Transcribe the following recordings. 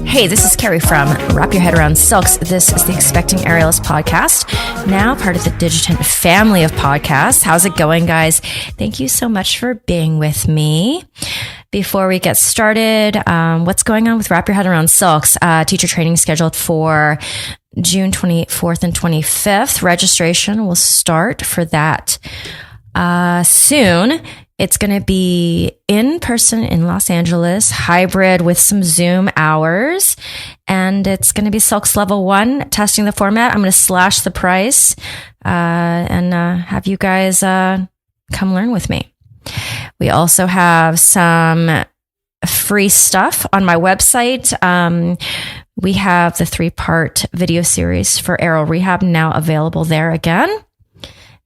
Hey, this is Carrie from Wrap Your Head Around Silks. This is the Expecting Aerialist podcast, now part of the Digitant family of podcasts. How's it going, guys? Thank you so much for being with me. Before we get started, what's going on with Wrap Your Head Around Silks? Teacher training scheduled for June 24th and 25th. Registration will start for that soon. It's going to be in person in Los Angeles, hybrid with some Zoom hours. And it's going to be Silks Level 1, testing the format. I'm going to slash the price and have you guys come learn with me. We also have some free stuff on my website. We have the 3-part video series for aerial rehab now available there again.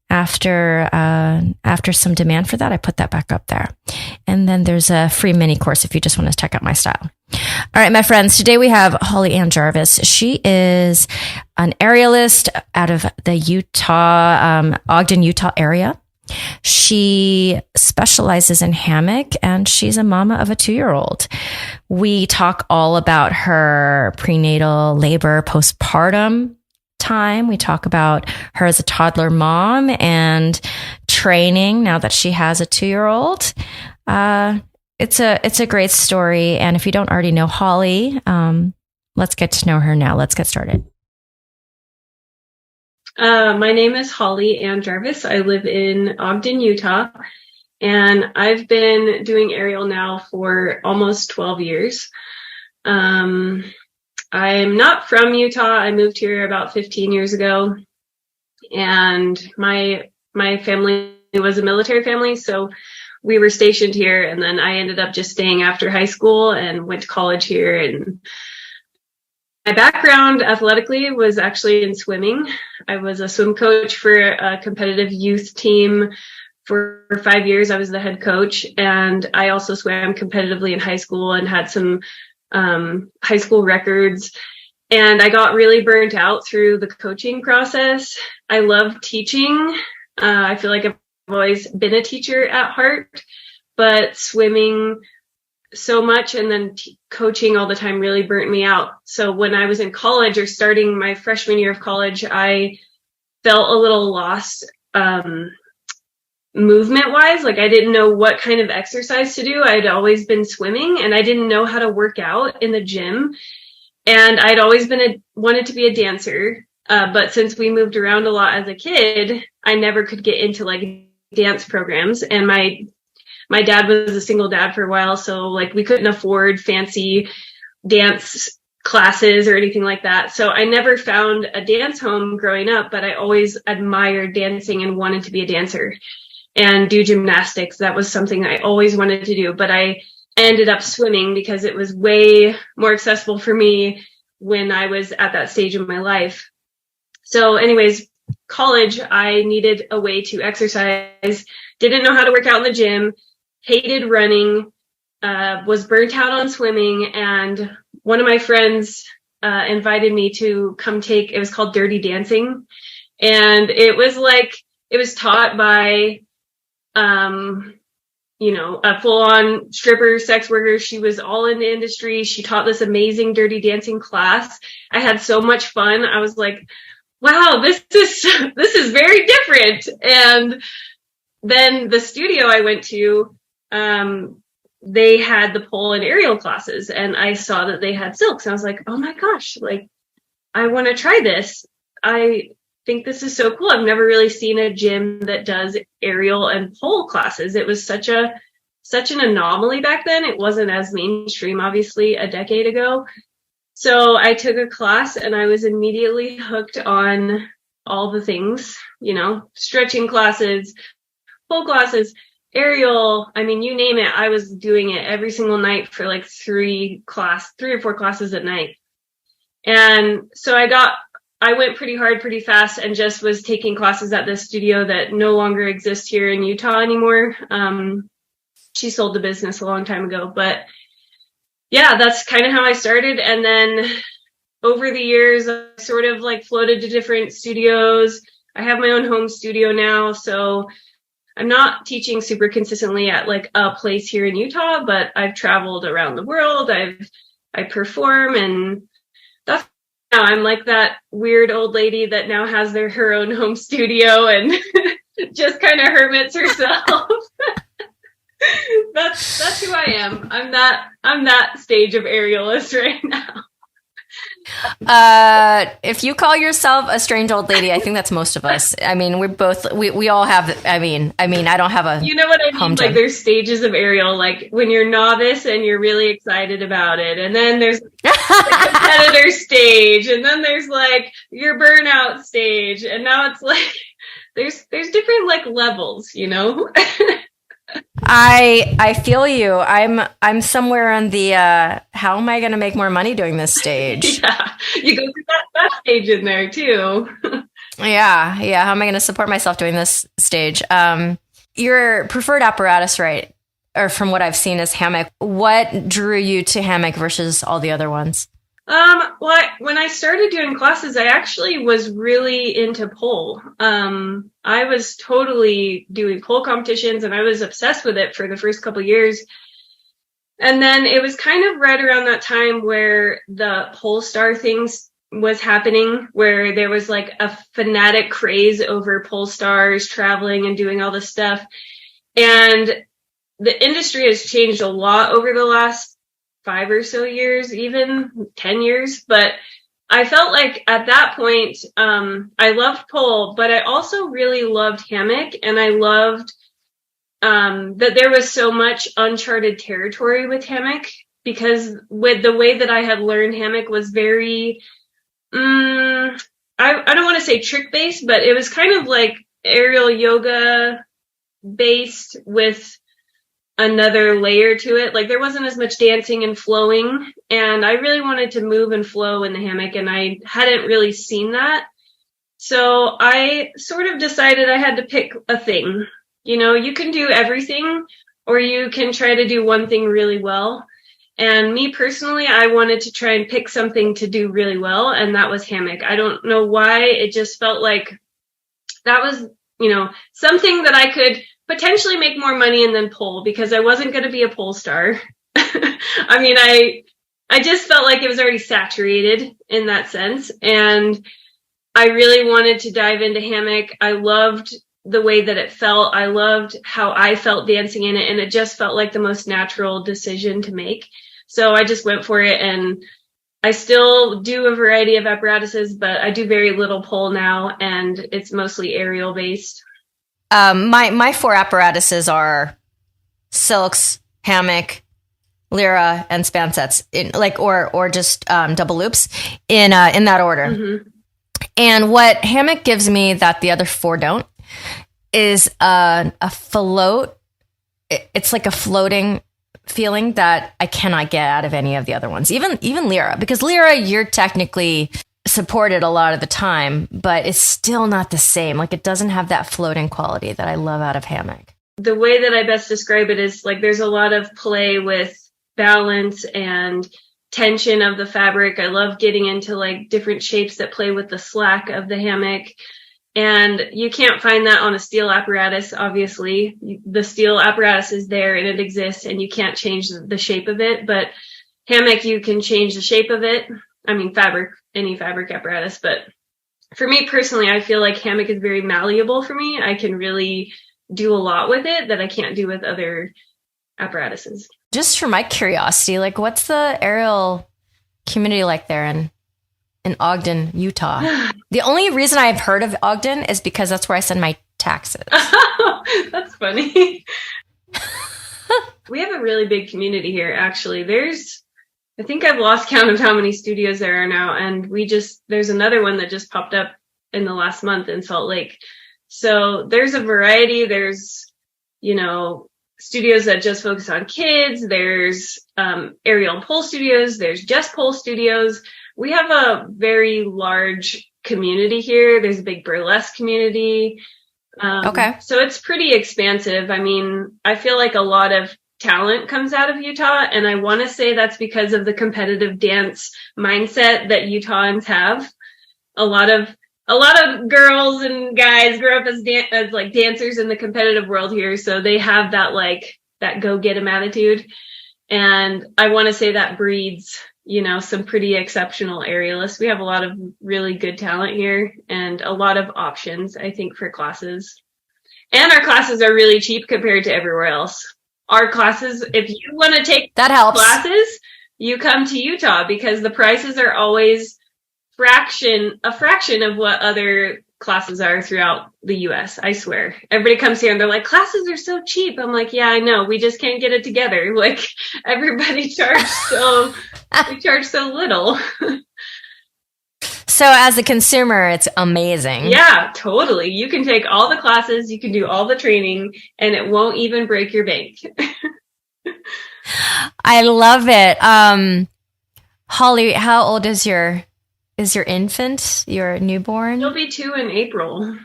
After some demand for that, I put that back up there. And then there's a free mini course if you just want to check out my style. All right, my friends, today we have Holly Ann Jarvis. She is an aerialist out of the Ogden, Utah area. She specializes in hammock and she's a mama of a 2-year-old. We talk all about her prenatal, labor, postpartum time. We talk about her as a toddler mom and training now that she has a 2-year-old. It's a great story. And if you don't already know Holly, let's get to know her now. Let's get started. My name is Holly Ann Jarvis. I live in Ogden, Utah, and I've been doing aerial now for almost 12 years. I'm not from Utah. I moved here about 15 years ago, and my family was a military family, so we were stationed here, and then I ended up just staying after high school and went to college here. And my background athletically was actually in swimming. I was a swim coach for a competitive youth team for 5 years. I was the head coach, and I also swam competitively in high school and had some high school records. And I got really burnt out through the coaching process. I love teaching. I feel like I've always been a teacher at heart, but swimming so much and then coaching all the time really burnt me out. So when I was in college or starting my freshman year of college, I felt a little lost movement wise. Like I didn't know what kind of exercise to do. I'd always been swimming and I didn't know how to work out in the gym. And I'd always wanted to be a dancer. But since we moved around a lot as a kid, I never could get into like dance programs. And my dad was a single dad for a while, so like we couldn't afford fancy dance classes or anything like that. So I never found a dance home growing up, but I always admired dancing and wanted to be a dancer and do gymnastics. That was something I always wanted to do, but I ended up swimming because it was way more accessible for me when I was at that stage of my life. So anyways, college, I needed a way to exercise, didn't know how to work out in the gym, hated running, was burnt out on swimming, and one of my friends invited me to come take, it was called Dirty Dancing, and it was taught by, a full-on stripper, sex worker. She was all in the industry. She taught this amazing Dirty Dancing class. I had so much fun. I was like, wow, this is very different. And then the studio I went to, they had the pole and aerial classes, and I saw that they had silks. I was like, oh my gosh, like I want to try this. I think this is so cool. I've never really seen a gym that does aerial and pole classes. It was such an anomaly back then. It wasn't as mainstream, obviously, a decade ago. So I took a class and I was immediately hooked on all the things, stretching classes, pole classes, aerial. I mean, you name it. I was doing it every single night for like 3 or 4 classes at night. And so I went pretty hard, pretty fast, and just was taking classes at this studio that no longer exists here in Utah anymore. She sold the business a long time ago, but yeah, that's kind of how I started. And then over the years, I sort of like floated to different studios. I have my own home studio now, so I'm not teaching super consistently at like a place here in Utah, but I've traveled around the world. I perform, and that's now I'm like that weird old lady that now has her own home studio and just kind of hermits herself. That's who I am. I'm that stage of aerialist right now. If you call yourself a strange old lady, I think that's most of us. I mean, we all have, I mean, I don't have a, you know what I mean? Like there's stages of aerial, like when you're novice and you're really excited about it. And then there's the competitor stage. And then there's like your burnout stage. And now it's like, there's different like levels, you know? I feel you. I'm somewhere on the how am I going to make more money doing this stage? Yeah, you go through that stage in there too. Yeah. How am I going to support myself doing this stage? Your preferred apparatus, right? Or from what I've seen, is hammock. What drew you to hammock versus all the other ones? Well, when I started doing classes, I actually was really into pole. I was totally doing pole competitions and I was obsessed with it for the first couple of years. And then it was kind of right around that time where the pole star things was happening, where there was like a fanatic craze over pole stars traveling and doing all this stuff. And the industry has changed a lot over the last 5 or so years, even 10 years. But I felt like at that point, I loved pole, but I also really loved hammock. And I loved that there was so much uncharted territory with hammock, because with the way that I had learned hammock was very, I don't want to say trick based, but it was kind of like aerial yoga based with another layer to it. Like there wasn't as much dancing and flowing, and I really wanted to move and flow in the hammock, and I hadn't really seen that. So I sort of decided I had to pick a thing. You know, you can do everything, or you can try to do one thing really well. And me personally, I wanted to try and pick something to do really well, and that was hammock. I don't know why, it just felt like that was, you know, something that I could potentially make more money in than pole, because I wasn't going to be a pole star. I mean, I just felt like it was already saturated in that sense. And I really wanted to dive into hammock. I loved the way that it felt. I loved how I felt dancing in it. And it just felt like the most natural decision to make. So I just went for it. And I still do a variety of apparatuses, but I do very little pole now. And it's mostly aerial based. My 4 apparatuses are silks, hammock, lyra, and span sets, or just double loops in that order. Mm-hmm. And what hammock gives me that the other 4 don't is a float. It's like a floating feeling that I cannot get out of any of the other ones. Even lyra, because lyra, you're technically supported a lot of the time, but it's still not the same. Like it doesn't have that floating quality that I love out of hammock. The way that I best describe it is like there's a lot of play with balance and tension of the fabric. I love getting into like different shapes that play with the slack of the hammock. And you can't find that on a steel apparatus, obviously. The steel apparatus is there and it exists, and you can't change the shape of it. But hammock, you can change the shape of it. I mean, fabric, any fabric apparatus. But for me personally, I feel like hammock is very malleable for me. I can really do a lot with it that I can't do with other apparatuses. Just for my curiosity, like what's the aerial community like there in Ogden, Utah? The only reason I've heard of Ogden is because that's where I send my taxes. That's funny. We have a really big community here, actually. I think I've lost count of how many studios there are now. And there's another one that just popped up in the last month in Salt Lake. So there's a variety. There's, you know, studios that just focus on kids. There's aerial pole studios. There's just pole studios. We have a very large community here. There's a big burlesque community. Okay. So it's pretty expansive. I mean, I feel like a lot of talent comes out of Utah, and I want to say that's because of the competitive dance mindset that Utahns have. A lot of a lot of girls and guys grow up as like dancers in the competitive world here. So they have that like that go get 'em attitude. And I want to say that breeds, some pretty exceptional aerialists. We have a lot of really good talent here and a lot of options, I think, for classes. And our classes are really cheap compared to everywhere else. Our classes, if you want to take that helps. Classes, you come to Utah because the prices are always a fraction of what other classes are throughout the US. I swear. Everybody comes here and they're like, classes are so cheap. I'm like, yeah, I know. We just can't get it together. Like everybody we charge so little. So as a consumer, it's amazing. Yeah, totally. You can take all the classes, you can do all the training, and it won't even break your bank. I love it. Holly, how old is your infant, your newborn? She'll be 2 in April.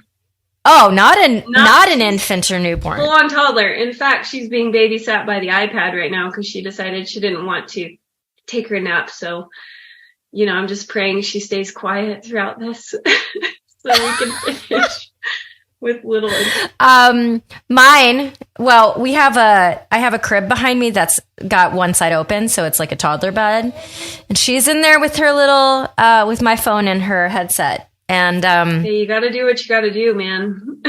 Oh, not an infant or newborn. Full on toddler. In fact, she's being babysat by the iPad right now because she decided she didn't want to take her nap. So, I'm just praying she stays quiet throughout this so we can finish with little. Mine. Well, I have a crib behind me that's got one side open, so it's like a toddler bed, and she's in there with her little, with my phone and her headset. And hey, you got to do what you got to do, man.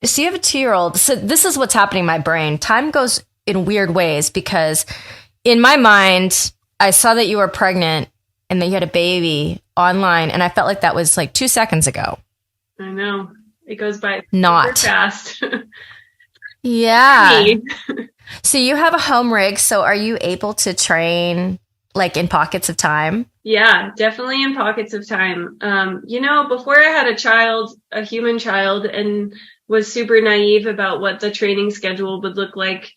So you have a 2-year-old. So this is what's happening in my brain. Time goes in weird ways because in my mind, I saw that you were pregnant and that you had a baby online, and I felt like that was like 2 seconds ago. I know. It goes by not super fast. Yeah. So you have a home rig. So are you able to train like in pockets of time? Yeah, definitely in pockets of time. Before I had a human child, and was super naive about what the training schedule would look like,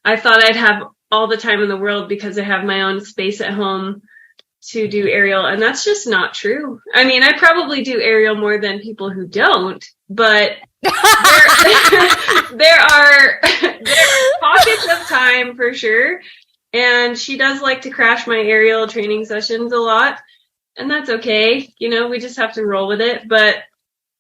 I thought I'd have all the time in the world because I have my own space at home to do aerial, and that's just not true. I mean, I probably do aerial more than people who don't, but there are pockets of time for sure. And she does like to crash my aerial training sessions a lot, and that's okay. We just have to roll with it. But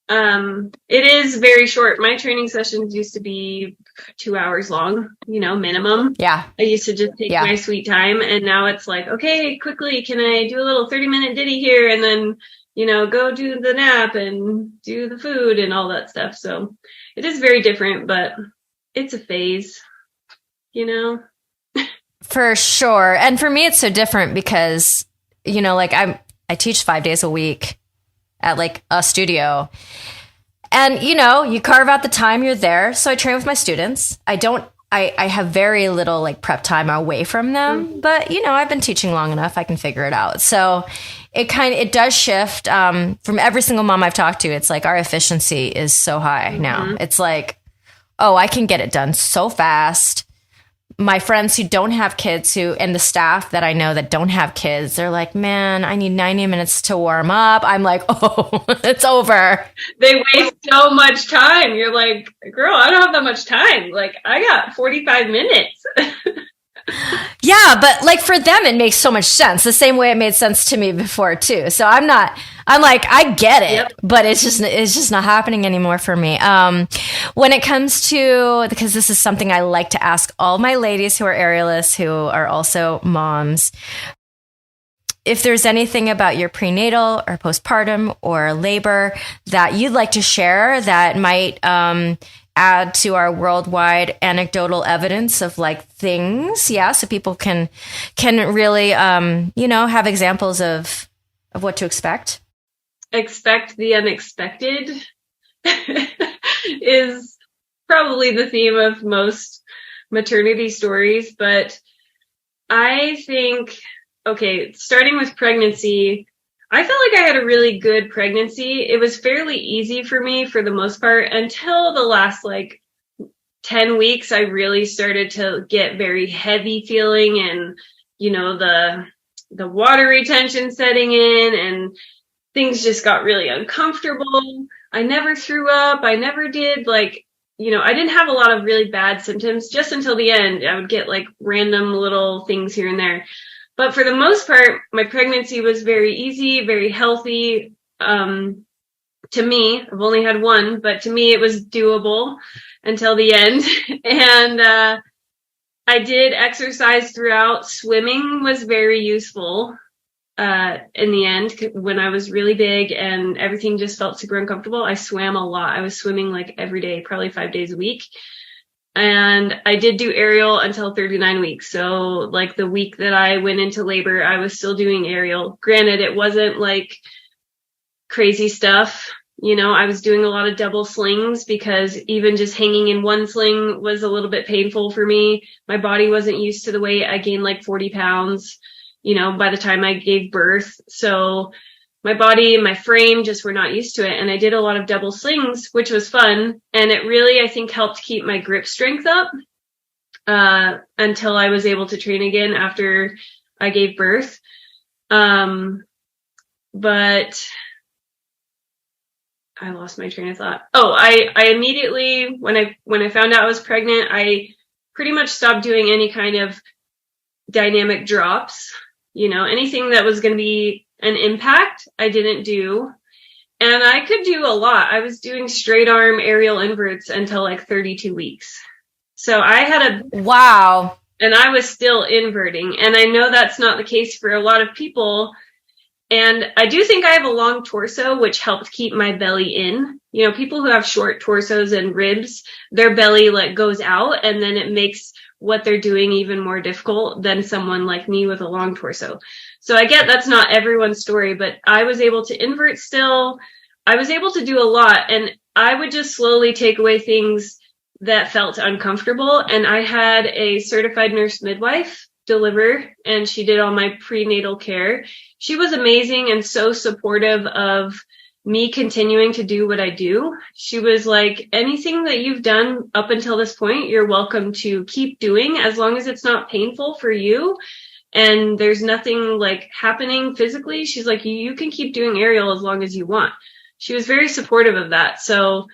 it is very short. My training sessions used to be 2 hours long, minimum. Yeah. I used to just take my sweet time, and now it's like, okay, quickly, can I do a little 30-minute ditty here, and then, go do the nap and do the food and all that stuff. So it is very different, but it's a phase, For sure. And for me, it's so different because, I teach 5 days a week at like a studio, and, you carve out the time you're there. So I train with my students. I have very little like prep time away from them, but I've been teaching long enough. I can figure it out. So it does shift, from every single mom I've talked to. It's like our efficiency is so high now. It's like, oh, I can get it done so fast. My friends who don't have kids and the staff that I know that don't have kids, they're like, man, I need 90 minutes to warm up. I'm like, oh, it's over. They waste so much time. You're like, girl, I don't have that much time. Like, I got 45 minutes. Yeah, but like for them, it makes so much sense. The same way it made sense to me before too. So I'm like, I get it, but it's just not happening anymore for me. When it comes to, because this is something I like to ask all my ladies who are aerialists, who are also moms, if there's anything about your prenatal or postpartum or labor that you'd like to share that might, add to our worldwide anecdotal evidence of like things. Yeah. So people can really, have examples of what to expect. Expect the unexpected is probably the theme of most maternity stories. But I think, starting with pregnancy, I felt like I had a really good pregnancy. It was fairly easy for me for the most part until the last 10 weeks. I really started to get very heavy feeling, and, the water retention setting in, and things just got really uncomfortable. I never threw up. I never did I didn't have a lot of really bad symptoms just until the end. I would get random little things here and there. But for the most part, my pregnancy was very easy, very healthy. to me, I've only had one, but to me it was doable until the end. And I did exercise throughout. Swimming was very useful in the end. When I was really big and everything just felt super uncomfortable, I swam a lot. I was swimming like every day, probably 5 days a week. And I did do aerial until 39 weeks. So like the week that I went into labor, I was still doing aerial. Granted, it wasn't like crazy stuff. You know, I was doing a lot of double slings because even just hanging in one sling was a little bit painful for me. My body wasn't used to the weight. I gained like 40 pounds, you know, by the time I gave birth. So my body and my frame just were not used to it. And I did a lot of double slings, which was fun. And it really, I think, helped keep my grip strength up until I was able to train again after I gave birth. But I lost my train of thought. Oh, I immediately, when I found out I was pregnant, I pretty much stopped doing any kind of dynamic drops. You know, anything that was going to be an impact, I didn't do. And I could do a lot. I was doing straight arm aerial inverts until like 32 weeks. So I had wow. And I was still inverting. And I know that's not the case for a lot of people. And I do think I have a long torso, which helped keep my belly in. You know, people who have short torsos and ribs, their belly like goes out, and then it makes what they're doing even more difficult than someone like me with a long torso. So I get that's not everyone's story, but I was able to invert still. I was able to do a lot, and I would just slowly take away things that felt uncomfortable. And I had a certified nurse midwife deliver, and she did all my prenatal care. She was amazing and so supportive of me continuing to do what I do. She was like, anything that you've done up until this point, you're welcome to keep doing as long as it's not painful for you and there's nothing like happening physically. She's like, you can keep doing aerial as long as you want. She was very supportive of that. So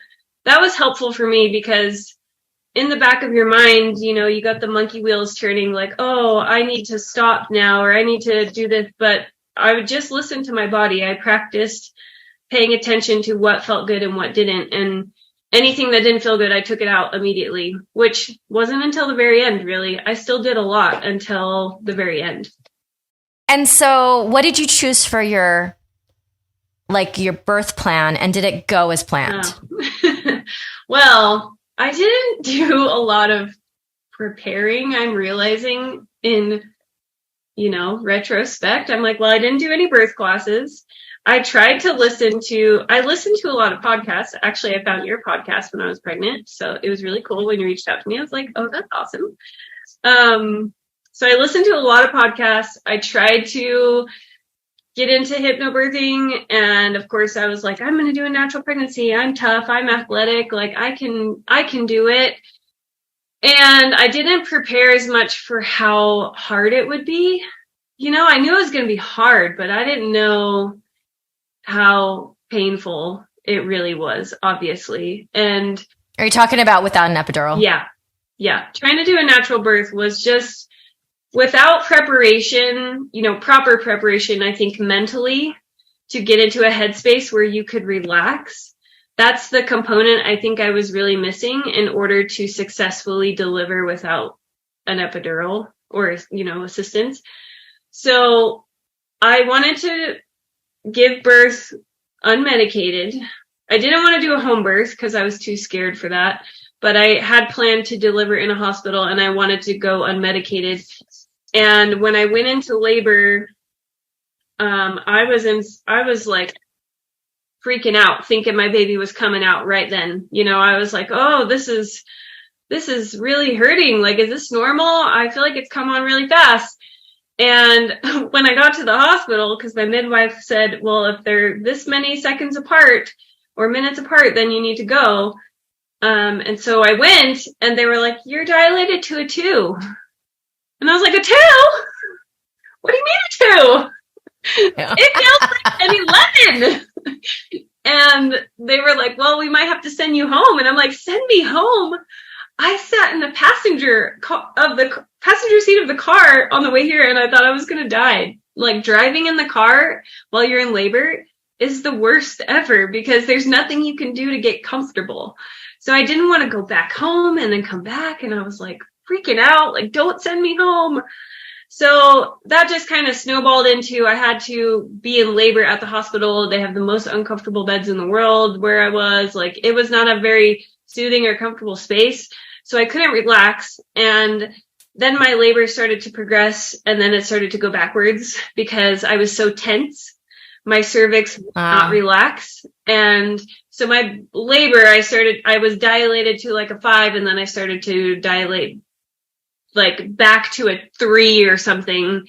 that was helpful for me because in the back of your mind, you know, you got the monkey wheels turning like, oh, I need to stop now, or I need to do this. But I would just listen to my body. I practiced paying attention to what felt good and what didn't. And anything that didn't feel good, I took it out immediately, which wasn't until the very end, really. I still did a lot until the very end. And so what did you choose for your birth plan? And did it go as planned? Oh. Well, I didn't do a lot of preparing. I'm realizing in, you know, retrospect, I'm like, well, I didn't do any birth classes. I tried to listened to a lot of podcasts. Actually, I found your podcast when I was pregnant. So it was really cool when you reached out to me. I was like, oh, that's awesome. So I listened to a lot of podcasts. I tried to get into hypnobirthing. And of course I was like, I'm going to do a natural pregnancy. I'm tough. I'm athletic. Like I can do it. And I didn't prepare as much for how hard it would be. You know, I knew it was going to be hard, but I didn't know how painful it really was, obviously. And are you talking about without an epidural? Yeah. Trying to do a natural birth was just without preparation, you know, proper preparation, I think mentally to get into a headspace where you could relax. That's the component I think I was really missing in order to successfully deliver without an epidural or, you know, assistance. So I wanted to give birth unmedicated. I didn't want to do a home birth because I was too scared for that, but I had planned to deliver in a hospital and I wanted to go unmedicated. And when I went into labor, I was like freaking out, thinking my baby was coming out right then. You know, I was like, oh, this is really hurting. Like, is this normal? I feel like it's come on really fast. And when I got to the hospital, because my midwife said, well, if they're this many seconds apart or minutes apart, then you need to go. And so I went and they were like, you're dilated to a 2. And I was like, a 2? What do you mean a 2? Yeah. It feels like an 11. And they were like, well, we might have to send you home. And I'm like, send me home? I sat in the passenger seat of the car on the way here, and I thought I was going to die. Like driving in the car while you're in labor, is the worst ever because there's nothing you can do to get comfortable. So I didn't want to go back home and then come back. And I was like freaking out, like, don't send me home. So that just kind of snowballed into, I had to be in labor at the hospital. They have the most uncomfortable beds in the world where I was. Like, it was not a very soothing or comfortable space. So I couldn't relax. And then my labor started to progress, and then it started to go backwards because I was so tense. My cervix would not relax. And so my labor, I was dilated to like a 5, and then I started to dilate like back to a 3 or something.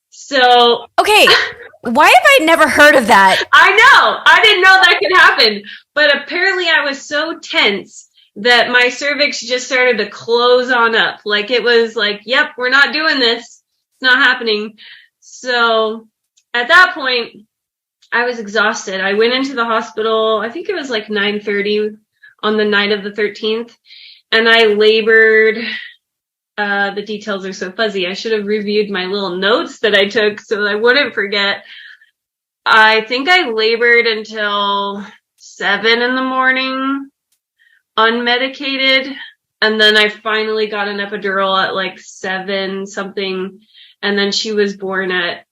So okay, why have I never heard of that? I know, I didn't know that could happen, but apparently I was so tense that my cervix just started to close on up. Like, it was like, yep, we're not doing this. It's not happening. So at that point, I was exhausted. I went into the hospital. I think it was like 9:30 on the night of the 13th, and I labored. The details are so fuzzy. I should have reviewed my little notes that I took so I wouldn't forget. I think I labored until 7 in the morning, unmedicated. And then I finally got an epidural at like 7 something. And then she was born at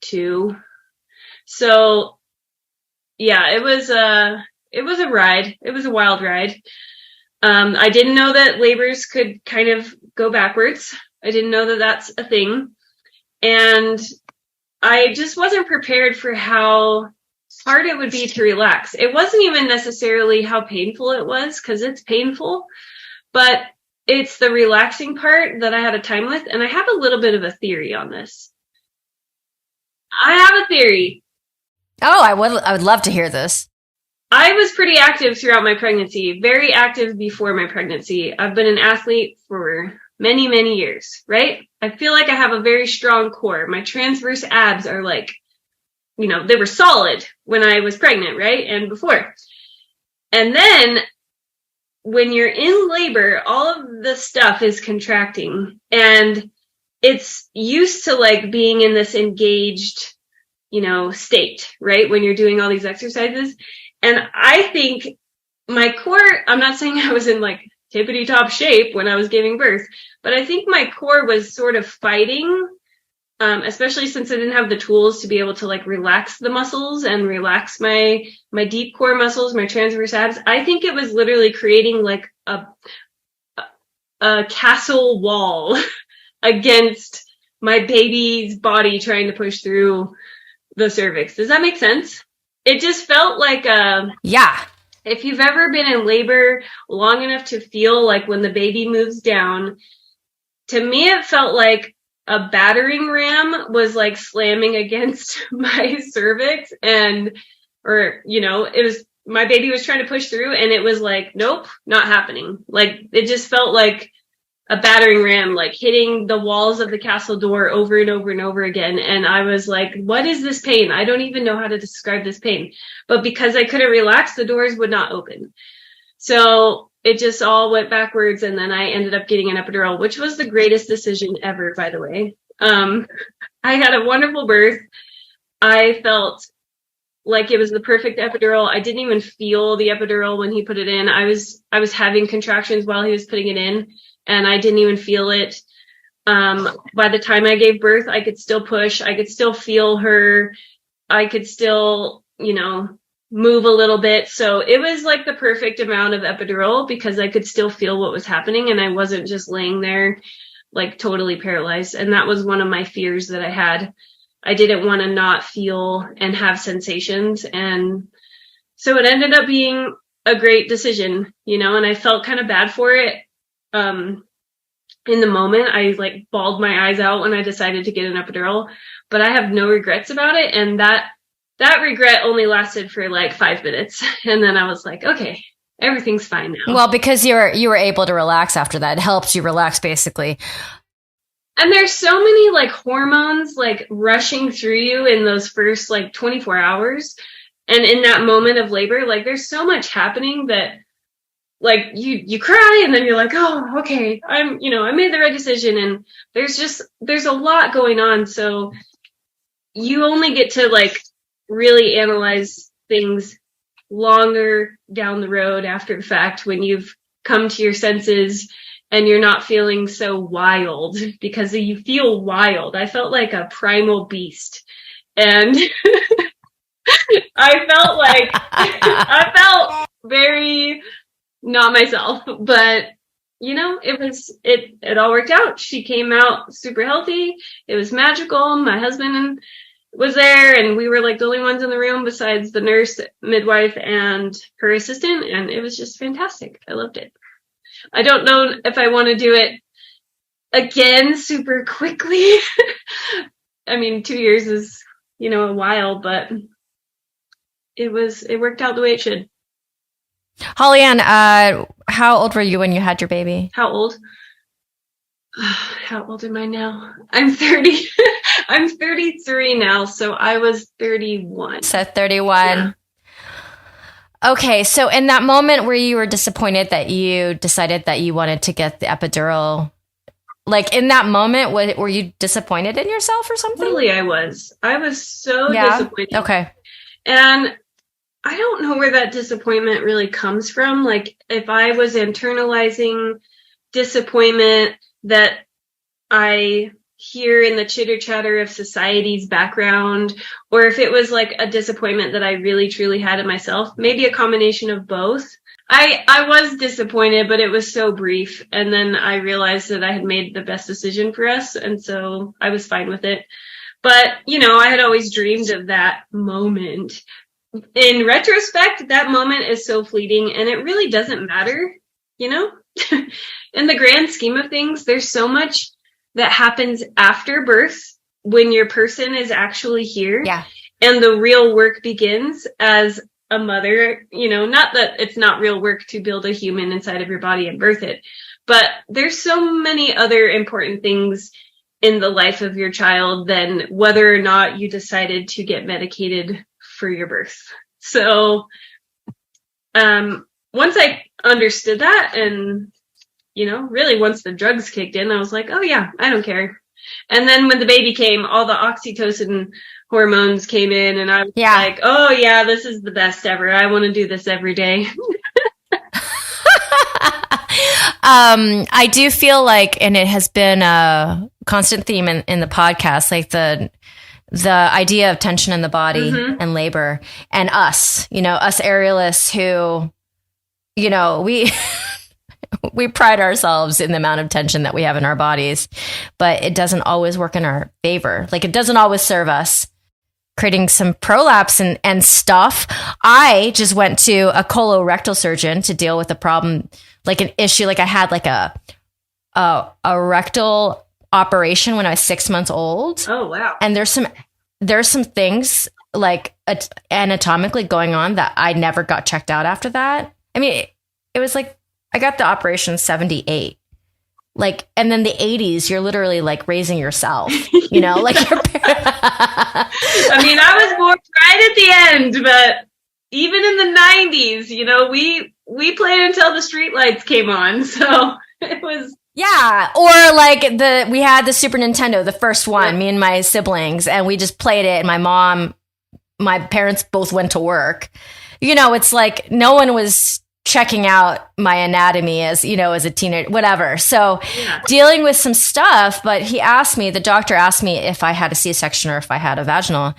2. So yeah, it was a ride. It was a wild ride. I didn't know that labors could kind of go backwards. I didn't know that that's a thing. And I just wasn't prepared for how hard it would be to relax. It wasn't even necessarily how painful it was, because it's painful, but it's the relaxing part that I had a time with. And I have a little bit of a theory on this. I have a theory. Oh, I would love to hear this. I was pretty active throughout my pregnancy, very active before my pregnancy. I've been an athlete for many, many years, right? I feel like I have a very strong core. My transverse abs are like, they were solid when I was pregnant, right? And before. And then when you're in labor, all of the stuff is contracting, and it's used to like being in this engaged, state, right? When you're doing all these exercises. And I think my core, I'm not saying I was in like tippity top shape when I was giving birth, but I think my core was sort of fighting, especially since I didn't have the tools to be able to like relax the muscles and relax my deep core muscles, my transverse abs. I think it was literally creating like a castle wall against my baby's body trying to push through the cervix. Does that make sense? It just felt like yeah. If you've ever been in labor long enough to feel like when the baby moves down, to me it felt like a battering ram was like slamming against my cervix, it was, my baby was trying to push through, and it was like, nope, not happening. Like, it just felt like a battering ram, like hitting the walls of the castle door over and over and over again. And I was like, what is this pain? I don't even know how to describe this pain. But because I couldn't relax, the doors would not open. So it just all went backwards. And then I ended up getting an epidural, which was the greatest decision ever, by the way. I had a wonderful birth. I felt like it was the perfect epidural. I didn't even feel the epidural when he put it in. I was having contractions while he was putting it in, and I didn't even feel it. By the time I gave birth, I could still push. I could still feel her. I could still, move a little bit. So it was like the perfect amount of epidural because I could still feel what was happening, and I wasn't just laying there like totally paralyzed. And that was one of my fears that I had. I didn't want to not feel and have sensations. And so it ended up being a great decision, and I felt kind of bad for it. In the moment, I like bawled my eyes out when I decided to get an epidural, but I have no regrets about it. And that regret only lasted for like 5 minutes. And then I was like, okay, everything's fine now. Well, because you were able to relax after that. It helps you relax, basically. And there's so many like hormones like rushing through you in those first like 24 hours. And in that moment of labor, like there's so much happening that like you cry, and then you're like, oh, okay, I made the right decision. And there's a lot going on. So you only get to like really analyze things longer down the road after the fact, when you've come to your senses and you're not feeling so wild, because you feel wild. I felt like a primal beast. And I felt very not myself, but it all worked out. She came out super healthy. It was magical. My husband was there, and we were like the only ones in the room besides the nurse, midwife, and her assistant. And it was just fantastic. I loved it. I don't know if I want to do it again super quickly. I mean, 2 years is, a while, but it worked out the way it should. Holly Ann, how old were you when you had your baby? How old? How old am I now? I'm 30. I'm 33 now, so I was 31. So 31. Yeah. Okay, so in that moment where you were disappointed that you decided that you wanted to get the epidural, like in that moment, were you disappointed in yourself or something? Totally, I was. I was so disappointed. Okay. And I don't know where that disappointment really comes from. Like, if I was internalizing disappointment that I hear in the chitter chatter of society's background, or if it was like a disappointment that I really truly had in myself, maybe a combination of both. I was disappointed, but it was so brief. And then I realized that I had made the best decision for us. And so I was fine with it. But, I had always dreamed of that moment. In retrospect, that moment is so fleeting, and it really doesn't matter, In the grand scheme of things, there's so much that happens after birth when your person is actually here. Yeah. And the real work begins as a mother, not that it's not real work to build a human inside of your body and birth it, but there's so many other important things in the life of your child than whether or not you decided to get medicated for your birth. So, once I understood that, and, really once the drugs kicked in, I was like, oh yeah, I don't care. And then when the baby came, all the oxytocin hormones came in, and I was like, oh yeah, this is the best ever. I want to do this every day. I do feel like, and it has been a constant theme in the podcast, like the idea of tension in the body and labor, and us aerialists who, we pride ourselves in the amount of tension that we have in our bodies, but it doesn't always work in our favor. Like, it doesn't always serve us. Creating some prolapse and stuff. I just went to a colorectal surgeon to deal with a problem, like an issue. Like, I had like a rectal operation when I was 6 months old. Oh, wow. And there's some things like anatomically going on that I never got checked out after that. I mean, it was like, I got the operation 78. Like, and then the 80s, you're literally like raising yourself, like your I mean, I was born right at the end, but even in the 90s, we played until the streetlights came on. So it was. Yeah. Or like we had the Super Nintendo, the first one, me and my siblings, and we just played it. And my parents both went to work. It's like no one was checking out my anatomy as a teenager, whatever. So dealing with some stuff, but the doctor asked me if I had a C-section or if I had a vaginal,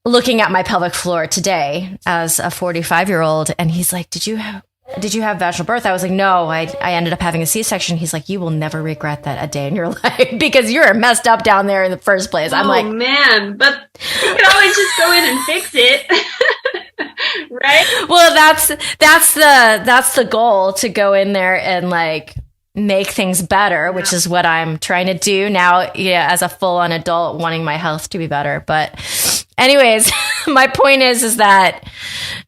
looking at my pelvic floor today as a 45-year-old. And he's like, did you have vaginal birth? I was like, no, I ended up having a C-section. He's like, you will never regret that a day in your life because you're messed up down there in the first place. I'm like, man, but you can always just go in and fix it. Right? Well, that's the goal, to go in there and like make things better, which is what I'm trying to do now, as a full-on adult, wanting my health to be better. But anyways, my point is that,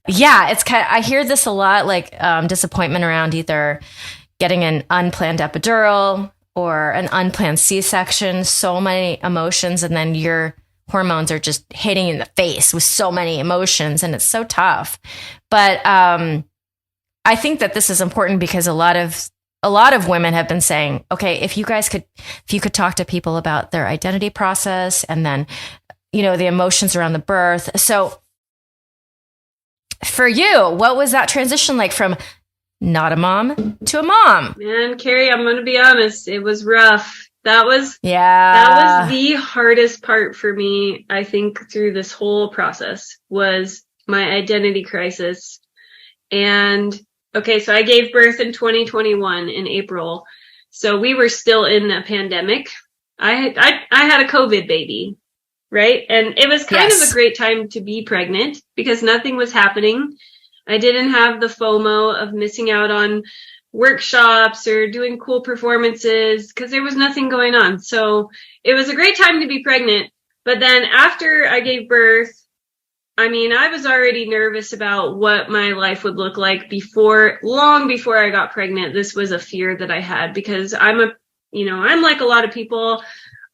it's I hear this a lot, like disappointment around either getting an unplanned epidural or an unplanned C-section, so many emotions, and then your hormones are just hitting in the face with so many emotions, and it's so tough. But I think that this is important because a lot of women have been saying, okay, if you could talk to people about their identity process, and then the emotions around the birth. So for you, what was that transition like from not a mom to a mom? Man, Carrie, I'm going to be honest. It was rough. That was the hardest part for me, I think, through this whole process was my identity crisis. And okay, so I gave birth in 2021 in April. So we were still in a pandemic. I had a COVID baby, right? And it was kind of a great time to be pregnant because nothing was happening. I didn't have the FOMO of missing out on workshops or doing cool performances because there was nothing going on. So it was a great time to be pregnant. But then after I gave birth, I mean, I was already nervous about what my life would look like long before I got pregnant. This was a fear that I had because I'm like a lot of people.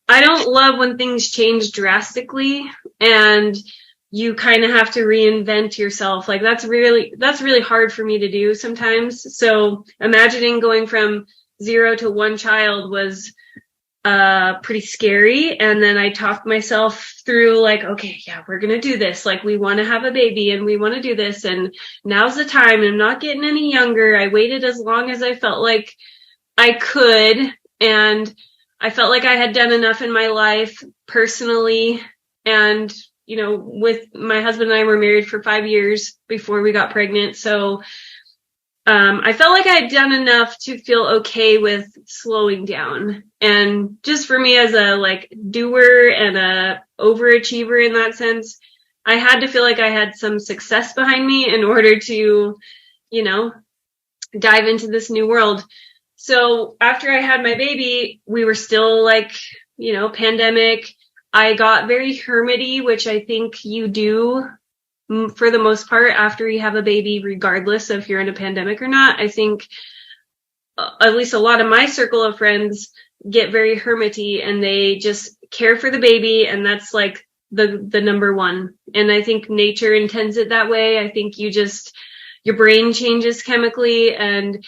I don't love when things change drastically and you kind of have to reinvent yourself. Like that's really hard for me to do sometimes. So imagining going from 0 to 1 child was pretty scary. And then I talked myself through like, okay, yeah, we're going to do this. Like we want to have a baby and we want to do this. And now's the time. I'm not getting any younger. I waited as long as I felt like I could. And I felt like I had done enough in my life personally. And, with my husband and I were married for 5 years before we got pregnant. So I felt like I had done enough to feel okay with slowing down. And just for me as a doer and a overachiever in that sense, I had to feel like I had some success behind me in order to, dive into this new world. So after I had my baby, we were still pandemic. I got very hermity, which I think you do for the most part after you have a baby, regardless of if you're in a pandemic or not. I think at least a lot of my circle of friends get very hermity and they just care for the baby. And that's like the number one. And I think nature intends it that way. I think your brain changes chemically and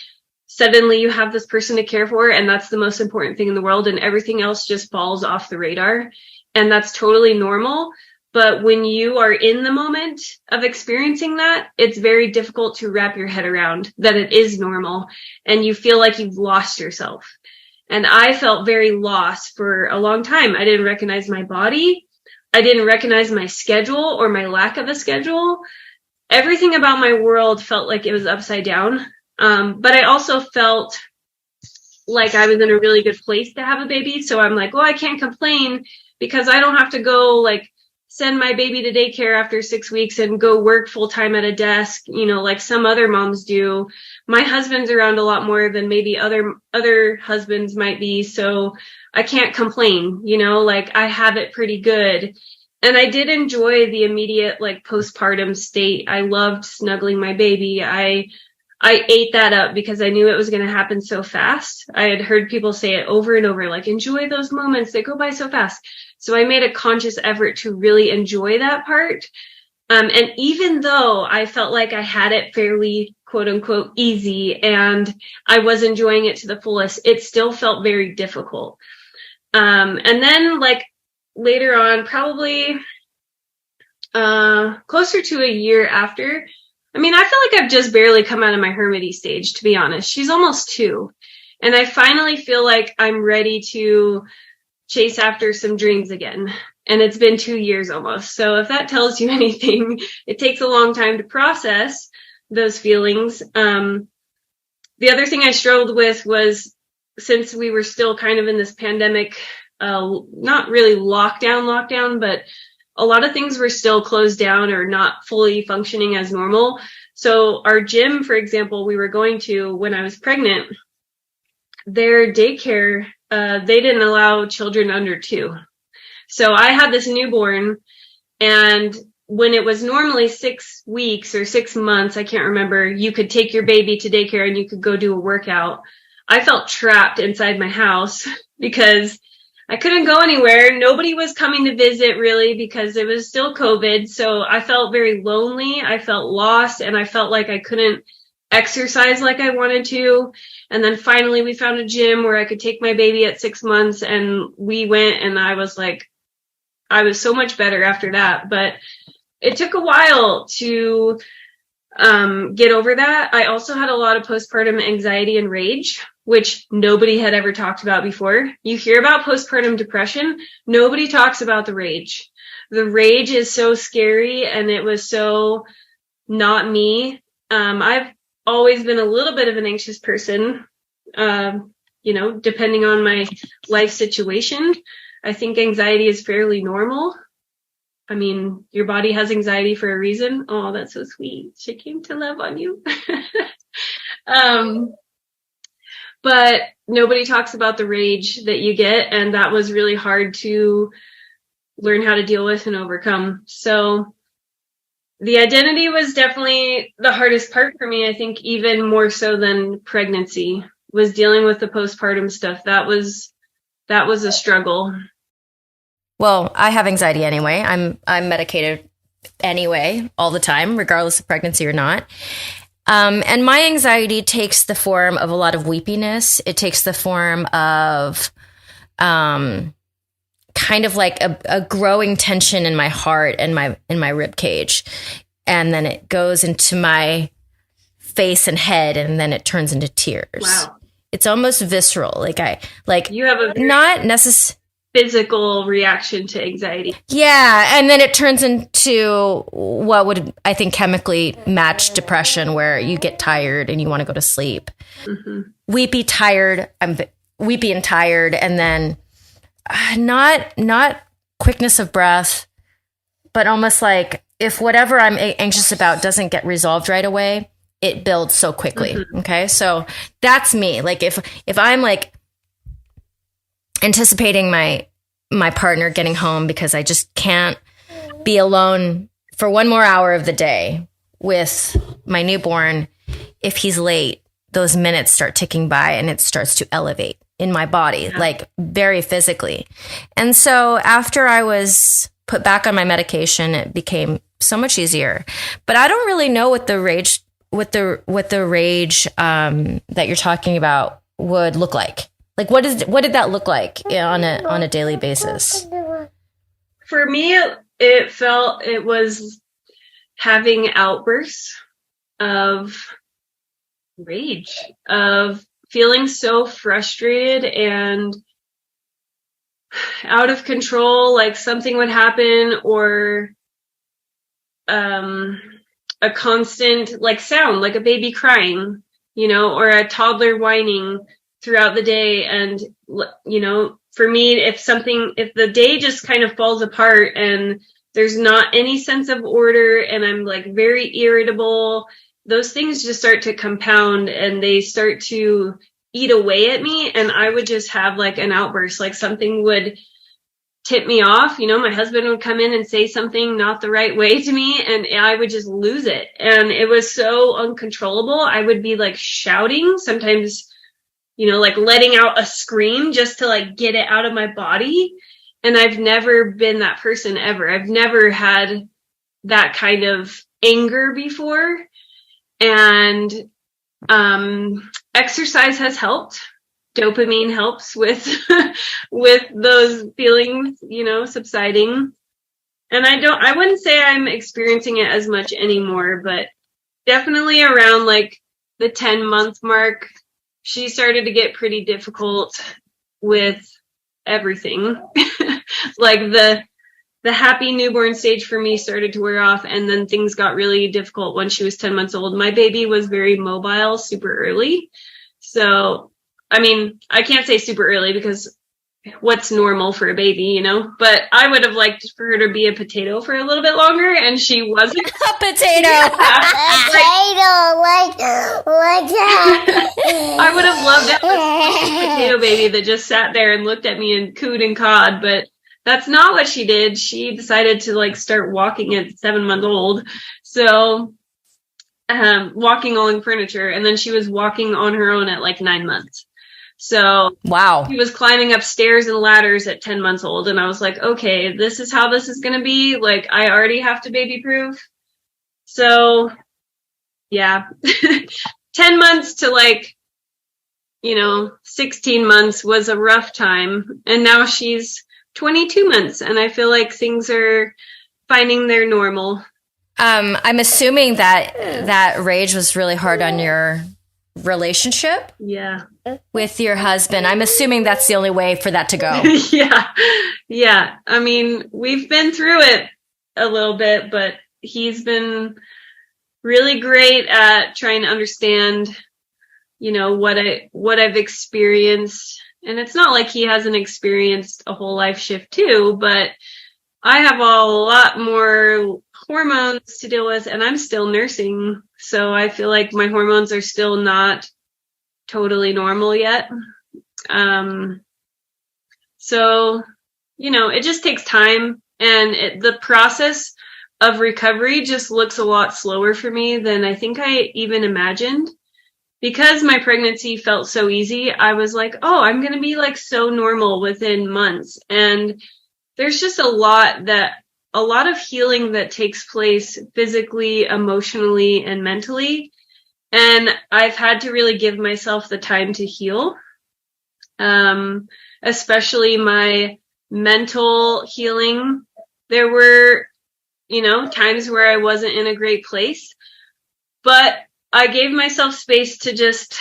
suddenly you have this person to care for. And that's the most important thing in the world. And everything else just falls off the radar. And that's totally normal. But when you are in the moment of experiencing that, it's very difficult to wrap your head around that it is normal and you feel like you've lost yourself. And I felt very lost for a long time. I didn't recognize my body. I didn't recognize my schedule or my lack of a schedule. Everything about my world felt like it was upside down. But I also felt like I was in a really good place to have a baby. So I'm like, well, I can't complain because I don't have to go send my baby to daycare after 6 weeks and go work full time at a desk, like some other moms do. My husband's around a lot more than maybe other husbands might be. So I can't complain, I have it pretty good. And I did enjoy the immediate postpartum state. I loved snuggling my baby. I ate that up because I knew it was going to happen so fast. I had heard people say it over and over, enjoy those moments. They go by so fast. So I made a conscious effort to really enjoy that part. And even though I felt like I had it fairly, quote unquote, easy and I was enjoying it to the fullest, it still felt very difficult. And then later on, probably closer to a year after, I feel like I've just barely come out of my hermity stage, to be honest. She's almost 2. And I finally feel like I'm ready to chase after some dreams again. And it's been 2 years almost. So if that tells you anything, it takes a long time to process those feelings. The other thing I struggled with was, since we were still kind of in this pandemic, not really lockdown, but a lot of things were still closed down or not fully functioning as normal. So our gym, for example, we were going to when I was pregnant, their daycare, they didn't allow children under 2. So I had this newborn, and when it was normally 6 weeks or 6 months, I can't remember, you could take your baby to daycare and you could go do a workout. I felt trapped inside my house because I couldn't go anywhere. Nobody was coming to visit really because it was still COVID. So I felt very lonely. I felt lost and I felt like I couldn't exercise like I wanted to. And then finally we found a gym where I could take my baby at 6 months and we went and I was like, I was so much better after that. But it took a while to get over that. I also had a lot of postpartum anxiety and rage, which nobody had ever talked about before. You hear about postpartum depression, nobody talks about the rage. The rage is so scary, and it was so not me. I've always been a little bit of an anxious person, depending on my life situation. I think anxiety is fairly normal. I mean, your body has anxiety for a reason. Oh, that's so sweet. She came to love on you. But nobody talks about the rage that you get, and that was really hard to learn how to deal with and overcome. So the identity was definitely the hardest part for me. I think even more so than pregnancy was dealing with the postpartum stuff. That was a struggle. Well, I have anxiety anyway. I'm medicated anyway, all the time, regardless of pregnancy or not. And my anxiety takes the form of a lot of weepiness. It takes the form of kind of like a growing tension in my heart and in my rib cage. And then it goes into my face and head, and then it turns into tears. Wow. It's almost visceral. You have a not necessarily physical reaction to anxiety. Yeah. And then it turns into what would, I think, chemically match depression, where you get tired and you want to go to sleep. Mm-hmm. Weepy, tired. I'm weepy and tired. And then not quickness of breath, but almost like if whatever I'm anxious about doesn't get resolved right away, it builds so quickly. Mm-hmm. Okay. So that's me. Like if I'm like anticipating my partner getting home because I just can't be alone for one more hour of the day with my newborn. If he's late, those minutes start ticking by and it starts to elevate in my body, like very physically. And so after I was put back on my medication, it became so much easier. But I don't really know what the rage that you're talking about would look like. Like, what did that look like on a daily basis? For me, it was having outbursts of rage, of feeling so frustrated and out of control, like something would happen, or a constant like sound, like a baby crying, or a toddler whining throughout the day. And, for me, if the day just kind of falls apart and there's not any sense of order and I'm like very irritable, those things just start to compound and they start to eat away at me. And I would just have like an outburst, like something would tip me off. My husband would come in and say something not the right way to me, and I would just lose it. And it was so uncontrollable. I would be like shouting, sometimes, like letting out a scream just to like get it out of my body. And I've never been that person ever. I've never had that kind of anger before. And exercise has helped. Dopamine helps with with those feelings, subsiding. And I wouldn't say I'm experiencing it as much anymore, but definitely around like the 10-month mark, she started to get pretty difficult with everything. Like the happy newborn stage for me started to wear off, and then things got really difficult when she was 10 months old. My baby was very mobile super early. So, I mean, I can't say super early because what's normal for a baby, but I would have liked for her to be a potato for a little bit longer, and she wasn't. A potato. Like that. I would have loved to have a potato baby that just sat there and looked at me and cooed and cawed, but that's not what she did. She decided to like start walking at 7 months old. So, walking on furniture, and then she was walking on her own at like 9 months. So wow, she was climbing up stairs and ladders at 10 months old. And I was like, okay, this is how this is going to be. Like, I already have to baby proof. So yeah, 10 months to like, 16 months was a rough time. And now she's 22 months, and I feel like things are finding their normal. I'm assuming that rage was really hard on your relationship with your husband. I'm assuming that's the only way for that to go. Yeah. I mean, we've been through it a little bit, but he's been really great at trying to understand, what I've experienced. And it's not like he hasn't experienced a whole life shift too, but I have a lot more hormones to deal with, and I'm still nursing. So I feel like my hormones are still not totally normal yet. So, it just takes time, and the process of recovery just looks a lot slower for me than I think I even imagined. Because my pregnancy felt so easy, I was like, oh, I'm going to be like so normal within months. And there's just a lot of healing that takes place physically, emotionally, and mentally. And I've had to really give myself the time to heal. Especially my mental healing. There were, times where I wasn't in a great place, but I gave myself space to just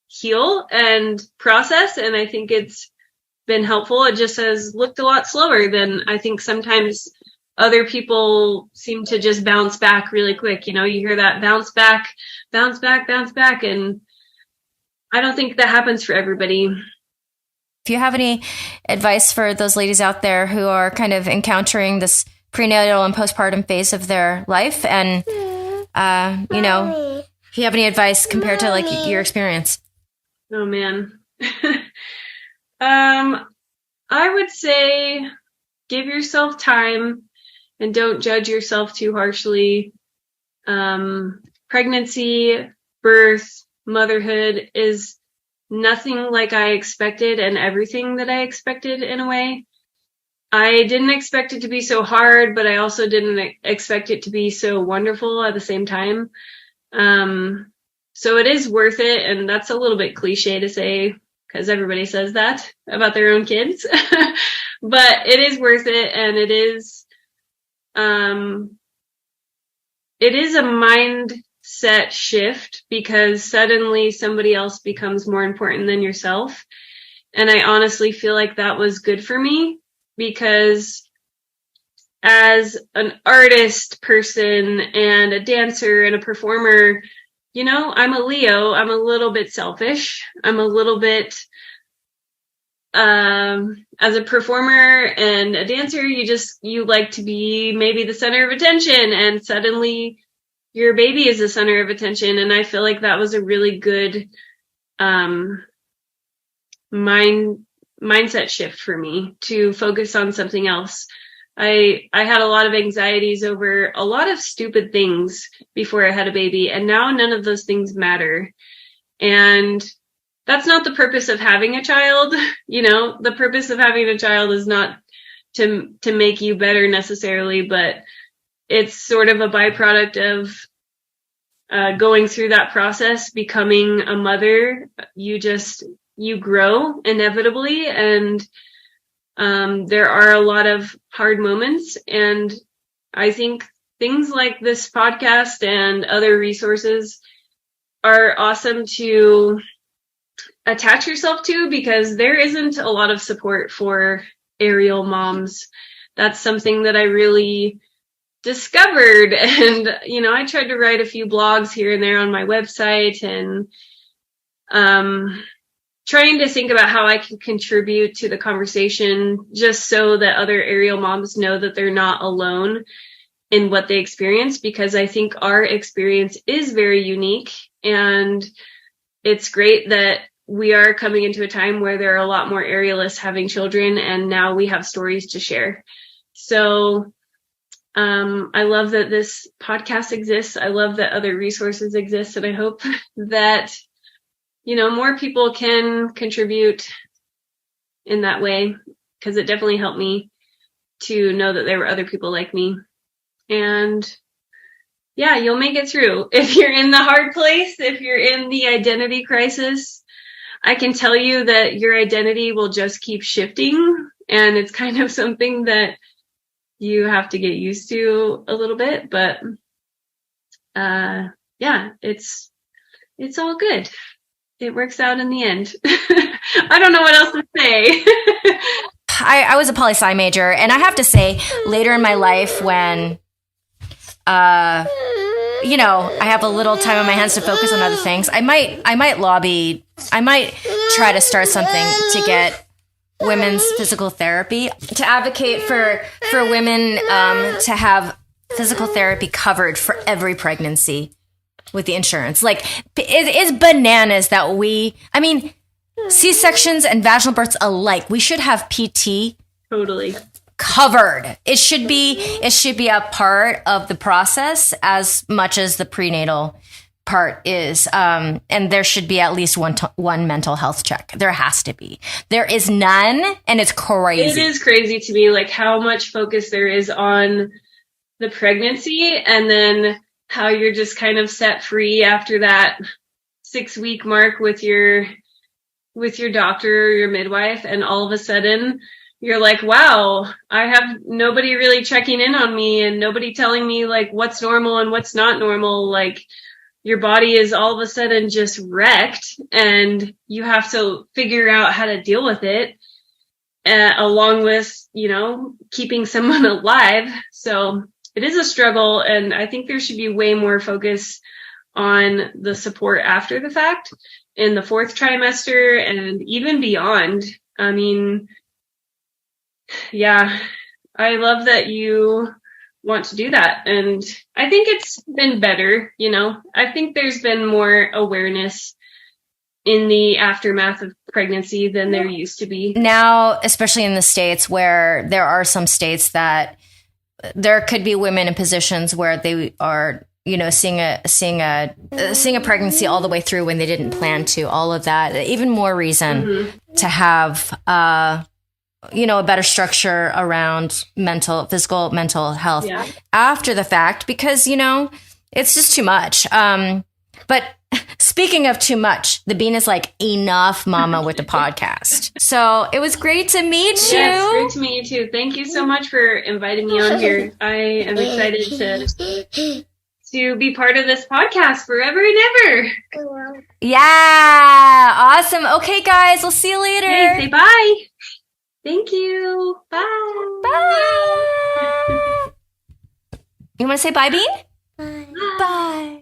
heal and process. And I think it's been helpful. It just has looked a lot slower than I think sometimes other people seem to just bounce back really quick. You hear that bounce back. And I don't think that happens for everybody. If you have any advice for those ladies out there who are kind of encountering this prenatal and postpartum phase of their life, and, if you have any advice compared to like your experience. Oh man. I would say give yourself time and don't judge yourself too harshly. Pregnancy, birth, motherhood is nothing like I expected, and everything that I expected in a way. I didn't expect it to be so hard, but I also didn't expect it to be so wonderful at the same time. So it is worth it, and that's a little bit cliche to say because everybody says that about their own kids, but it is worth it, and it is a mindset shift because suddenly somebody else becomes more important than yourself. And I honestly feel like that was good for me because as an artist person and a dancer and a performer, I'm a Leo. I'm a little bit selfish. I'm a little bit, as a performer and a dancer, you like to be maybe the center of attention, and suddenly your baby is the center of attention. And I feel like that was a really good, mindset shift for me to focus on something else. I had a lot of anxieties over a lot of stupid things before I had a baby, and now none of those things matter. And that's not the purpose of having a child. The purpose of having a child is not to make you better necessarily, but it's sort of a byproduct of going through that process, becoming a mother. You grow inevitably, and there are a lot of hard moments. And I think things like this podcast and other resources are awesome to attach yourself to because there isn't a lot of support for aerial moms. That's something that I really discovered. And, I tried to write a few blogs here and there on my website, and trying to think about how I can contribute to the conversation just so that other aerial moms know that they're not alone in what they experience, because I think our experience is very unique, and it's great that we are coming into a time where there are a lot more aerialists having children, and now we have stories to share. So I love that this podcast exists. I love that other resources exist, and I hope that more people can contribute in that way, because it definitely helped me to know that there were other people like me. And yeah, you'll make it through. If you're in the hard place, if you're in the identity crisis, I can tell you that your identity will just keep shifting. and it's kind of something that you have to get used to a little bit, but yeah, it's all good. It works out in the end. I don't know what else to say. I was a poli-sci major, and I have to say, later in my life when, I have a little time on my hands to focus on other things, I might try to start something to get women's physical therapy, to advocate for women to have physical therapy covered for every pregnancy with the insurance. Like, it's bananas that C-sections and vaginal births alike, we should have PT totally covered. It should be a part of the process as much as the prenatal part is. And there should be at least one mental health check. There has to be. There is none, and it's crazy. It is crazy to me, like how much focus there is on the pregnancy, and then how you're just kind of set free after that 6-week mark with your doctor or your midwife, and all of a sudden you're like, wow, I have nobody really checking in on me and nobody telling me like what's normal and what's not normal. Like, your body is all of a sudden just wrecked, and you have to figure out how to deal with it, along with, keeping someone alive. So it is a struggle, and I think there should be way more focus on the support after the fact in the 4th trimester and even beyond. I mean, yeah, I love that you want to do that. And I think it's been better, I think there's been more awareness in the aftermath of pregnancy than there used to be. Now, especially in the States, where there are some states that there could be women in positions where they are, seeing a pregnancy all the way through when they didn't plan to, all of that. Even more reason to have, a better structure around physical mental health after the fact, because, it's just too much. But speaking of too much, the Bean is like, enough, mama, with the podcast. So it was great to meet you. Yes, great to meet you too. Thank you so much for inviting me on here. I am excited to be part of this podcast forever and ever. Yeah. Awesome. Okay, guys, we'll see you later. Hey, say bye. Thank you. Bye. Bye. You want to say bye, Bean? Bye. Bye.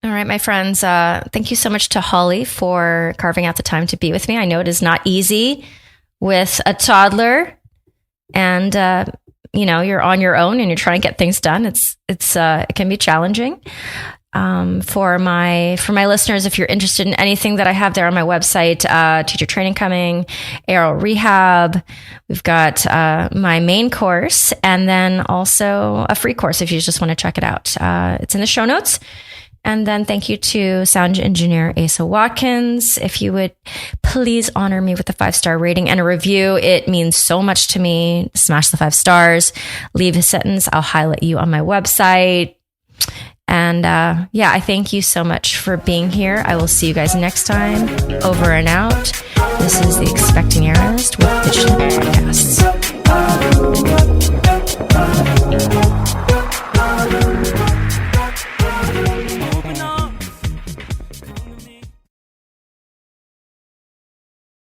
All right, my friends, thank you so much to Holly for carving out the time to be with me. I know it is not easy with a toddler, and you're on your own and you're trying to get things done. It can be challenging. For my listeners, if you're interested in anything that I have there on my website, teacher training coming, aero rehab, we've got my main course, and then also a free course if you just want to check it out. It's in the show notes. And then thank you to sound engineer Asa Watkins. If you would please honor me with a 5-star rating and a review, it means so much to me. Smash the 5 stars, leave a sentence. I'll highlight you on my website. And I thank you so much for being here. I will see you guys next time. Over and out. This is the Expecting Airist with Digital Podcasts.